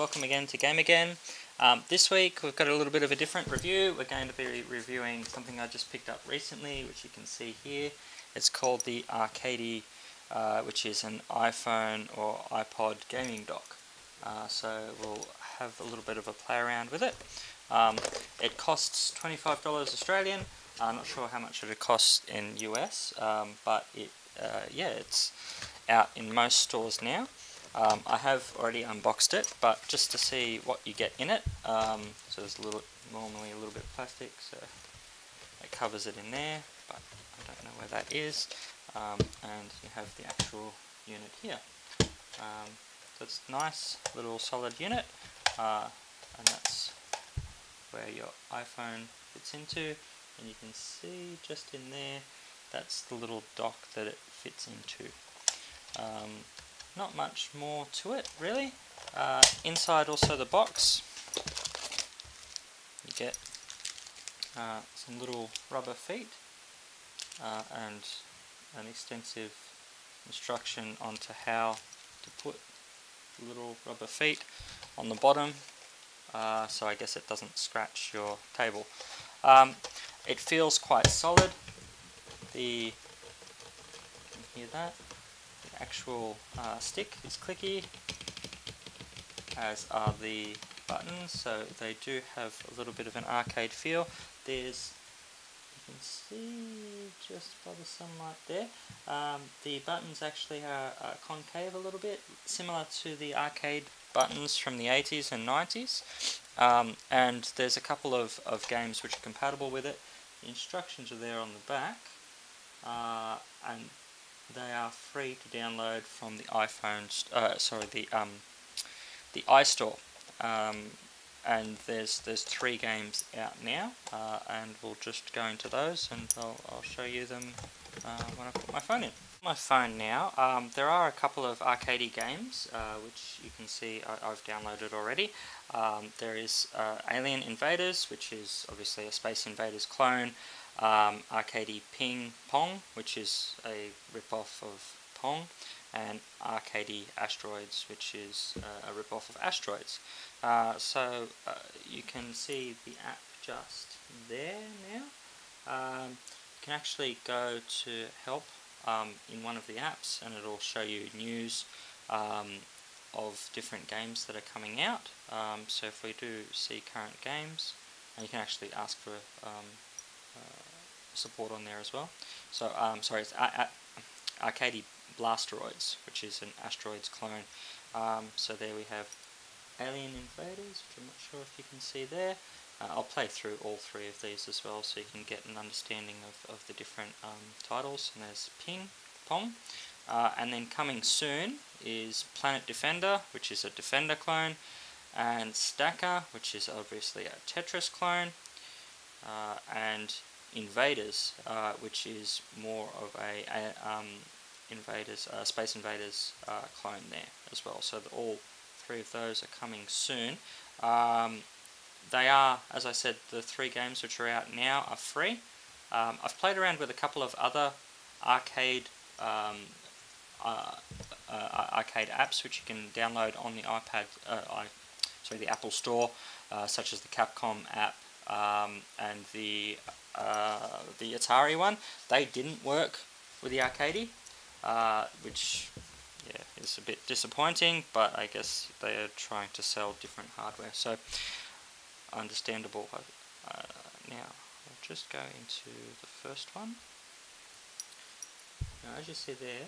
welcome again to Game Again. This week we've got a little bit of a different review. We're going to be reviewing something I just picked up recently, which you can see here. It's called the Arcadie, which is an iPhone or Ipod gaming dock. So we'll have a little bit of a play around with it. It costs $25 Australian. I'm not sure how much it costs in US, but it's out in most stores now. I have already unboxed it, but just to see what you get in it. So there's normally a little bit of plastic, so it covers it in there, but I don't know where that is. And you have the actual unit here. So it's a nice little solid unit, and that's where your iPhone fits into. And you can see just in there, that's the little dock that it fits into. Not much more to it, really. Inside also the box, you get some little rubber feet and an extensive instruction onto how to put the little rubber feet on the bottom, so I guess it doesn't scratch your table. It feels quite solid. You can hear that. The actual stick is clicky, as are the buttons, so they do have a little bit of an arcade feel. You can see just by the sunlight there, the buttons actually are concave a little bit, similar to the arcade buttons from the 80s and 90s. And there's a couple of games which are compatible with it. The instructions are there on the back, and they are free to download from the the iStore. And there's 3 games out now, and we'll just go into those, and I'll show you them when I put my phone in. My phone now, there are a couple of Arcadie games which you can see I've downloaded already. There is Alien Invaders, which is obviously a Space Invaders clone. Arcadie Ping Pong, which is a rip-off of Pong, and Arcadie Asteroids, which is a rip-off of Asteroids. So you can see the app just there now. You can actually go to help in one of the apps, and it'll show you news of different games that are coming out. So if we do see current games, and you can actually ask for support on there as well. So sorry, it's Arcadie Blasteroids, which is an Asteroids clone. So there we have Alien Invaders, which I'm not sure if you can see there. I'll play through all 3 of these as well, so you can get an understanding of the different titles. And there's Ping Pong. And then coming soon is Planet Defender, which is a Defender clone, and Stacker, which is obviously a Tetris clone, and Invaders, which is more of a Space Invaders clone there as well. So all 3 of those are coming soon. They are, as I said, the 3 games which are out now are free. I've played around with a couple of other arcade apps which you can download on the the Apple Store, such as the Capcom app and the Atari one. They didn't work with the Arcadie, which is a bit disappointing, but I guess they are trying to sell different hardware, so understandable. Now we'll just go into the first one. Now, as you see there,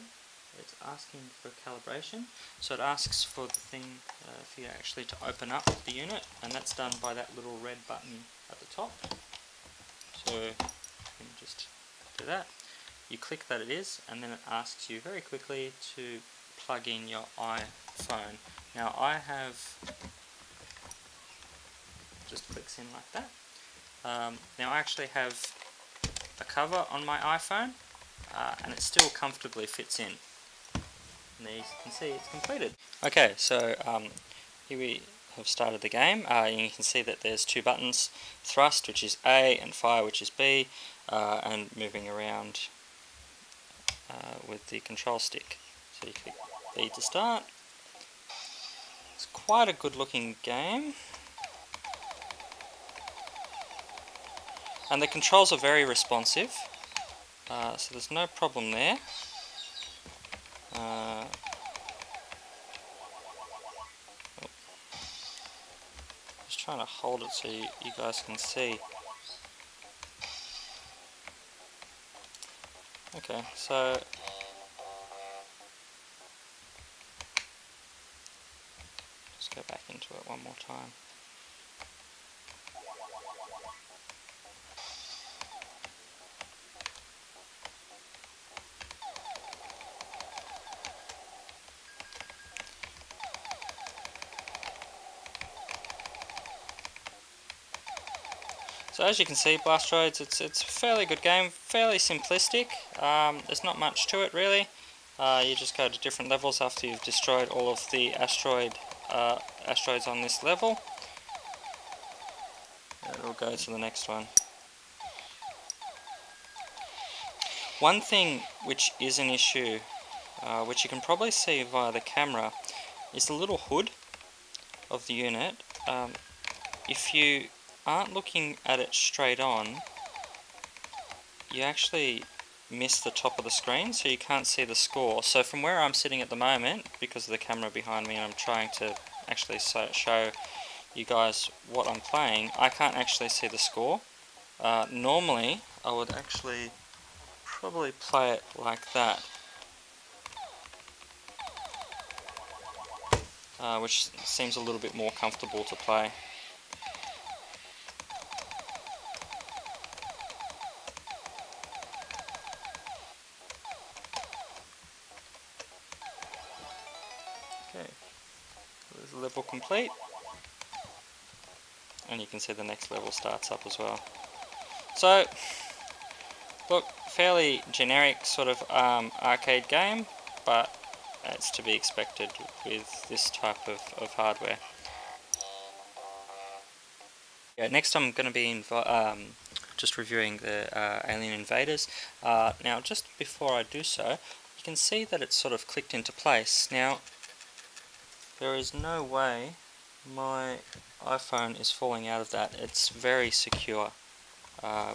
it's asking for calibration, so it asks for the thing for you actually to open up the unit, and that's done by that little red button at the top. So you can just do that. You click that it is, and then it asks you very quickly to plug in your iPhone. Now I have just clicks in like that. Now I actually have a cover on my iPhone, and it still comfortably fits in. And there you can see it's completed. Okay, so here we have started the game. You can see that there's 2 buttons: thrust, which is A, and fire, which is B, and moving around with the control stick. So you click B to start. It's quite a good looking game. And the controls are very responsive, so there's no problem there. Just trying to hold it so you guys can see. Okay, so let's go back into it one more time. So as you can see, Blastroids, it's a fairly good game, fairly simplistic. There's not much to it really. You just go to different levels after you've destroyed all of the asteroids on this level. It'll go to the next one. One thing which is an issue, which you can probably see via the camera, is the little hood of the unit. If you aren't looking at it straight on, you actually miss the top of the screen, so you can't see the score. So from where I'm sitting at the moment, because of the camera behind me and I'm trying to actually show you guys what I'm playing, I can't actually see the score. Normally I would actually probably play it like that, which seems a little bit more comfortable to play. Okay, there's a level complete, and you can see the next level starts up as well. So, look, fairly generic sort of arcade game, but it's to be expected with this type of hardware. Yeah, next I'm going to be just reviewing the Alien Invaders. Now, just before I do so, you can see that it's sort of clicked into place. Now, there is no way my iPhone is falling out of that. It's very secure,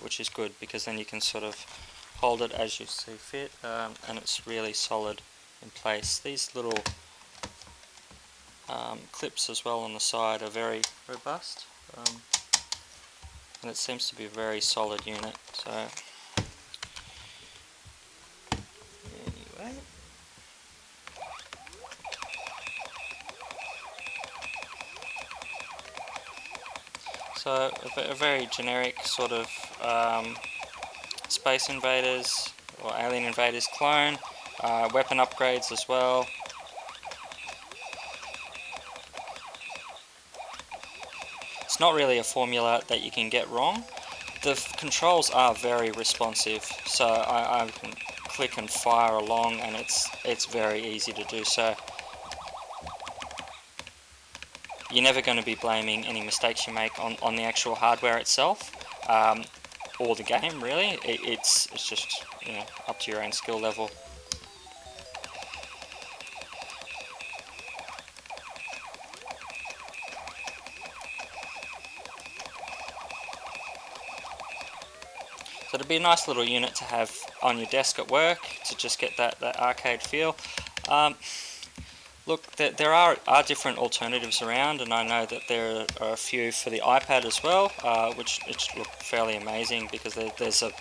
which is good, because then you can sort of hold it as you see fit, and it's really solid in place. These little clips as well on the side are very robust, and it seems to be a very solid unit. So anyway, so a very generic sort of Space Invaders or Alien Invaders clone, weapon upgrades as well. It's not really a formula that you can get wrong. The controls are very responsive, so I can click and fire along, and it's very easy to do so. You're never going to be blaming any mistakes you make on the actual hardware itself, or the game really. It's just, you know, up to your own skill level. So it'd be a nice little unit to have on your desk at work to just get that arcade feel. Look, there are different alternatives around, and I know that there are a few for the iPad as well, which look fairly amazing because there's a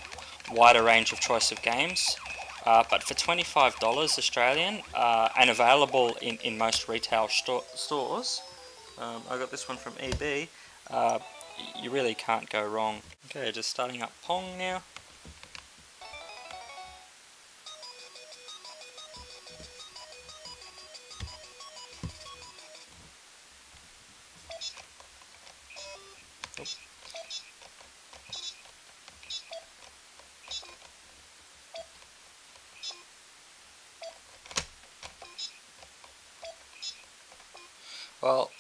wider range of choice of games. But for $25 Australian, and available in most retail stores, I got this one from EB, you really can't go wrong. Okay, just starting up Pong now. Well,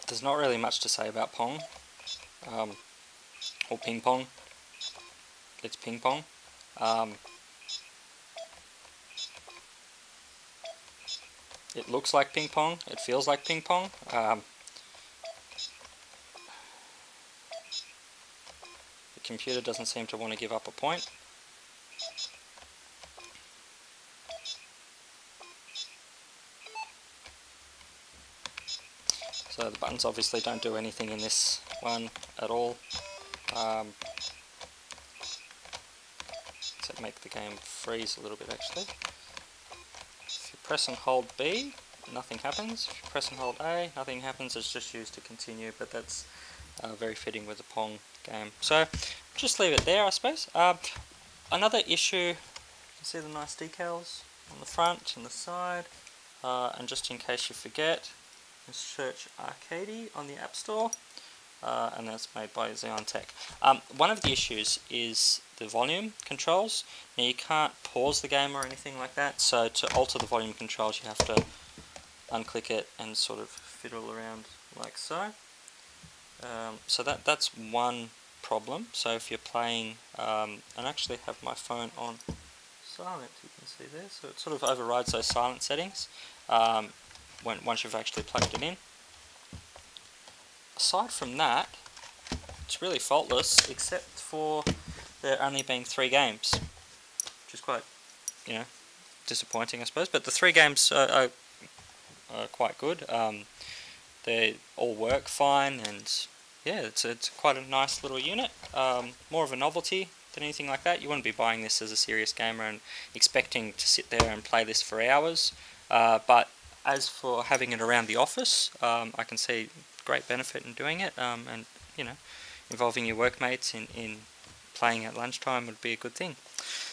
there's not really much to say about Pong, or ping pong. It's ping pong. It looks like ping pong, it feels like ping pong. The computer doesn't seem to want to give up a point. So the buttons obviously don't do anything in this one at all. Except make the game freeze a little bit actually. If you press and hold B, nothing happens. If you press and hold A, nothing happens. It's just used to continue, but that's very fitting with the Pong game. So just leave it there, I suppose. Another issue, you can see the nice decals on the front and the side. And just in case you forget, search Arcadie on the App Store, and that's made by Xeon Tech. One of the issues is the volume controls. Now you can't pause the game or anything like that, so to alter the volume controls you have to unclick it and sort of fiddle around like so. So that's one problem. So if you're playing, and I actually have my phone on silent, you can see there, so it sort of overrides those silent settings once you've actually plugged it in. Aside from that, it's really faultless, except for there only being 3 games, which is quite, disappointing, I suppose. But the 3 games are quite good. They all work fine, and yeah, it's quite a nice little unit. More of a novelty than anything like that. You wouldn't be buying this as a serious gamer and expecting to sit there and play this for hours. But as for having it around the office, I can see great benefit in doing it, and involving your workmates in playing at lunchtime would be a good thing.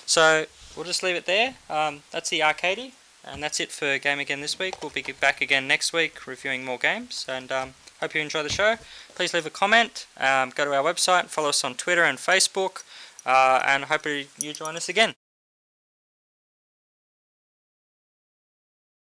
So we'll just leave it there. That's the Arcadie, and that's it for Game Again this week. We'll be back again next week reviewing more games, and hope you enjoy the show. Please leave a comment, go to our website, follow us on Twitter and Facebook, and I hope you join us again.